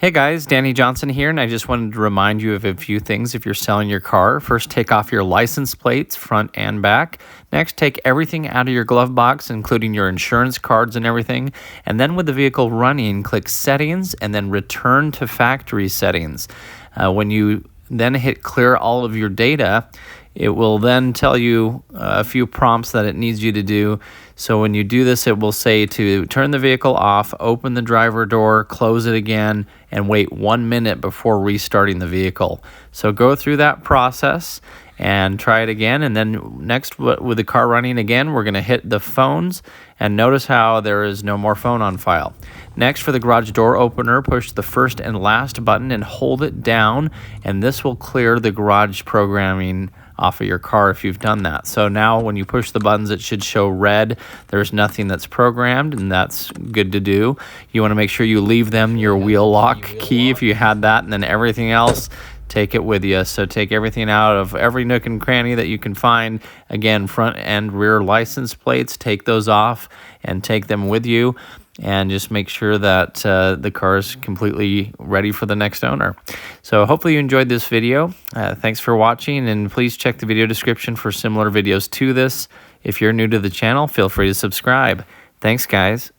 Hey guys, Danny Johnson here, and I just wanted to remind you of a few things if you're selling your car. First, take off your license plates, front and back. Next, take everything out of your glove box, including your insurance cards and everything. And then with the vehicle running, click Settings and then Return to Factory Settings. When you then hit Clear all of your data, it will then tell you a few prompts that it needs you to do. So when you do this, it will say to turn the vehicle off, open the driver door, close it again, and wait 1 minute before restarting the vehicle. So go through that process and try it again. And then next, with the car running again, we're going to hit the phones, and notice how there is no more phone on file. Next, for the garage door opener, push the first and last button and hold it down, and this will clear the garage programming off of your car if you've done that. So now when you push the buttons, it should show red. There's nothing that's programmed, and that's good to do. You want to make sure you leave them your wheel lock key if you had that, and then everything else, take it with you. So take everything out of every nook and cranny that you can find. Again, front and rear license plates, take those off and take them with you. And just make sure that the car is completely ready for the next owner. So hopefully you enjoyed this video. Thanks for watching, and please check the video description for similar videos to this. If you're new to the channel, feel free to subscribe. Thanks, guys.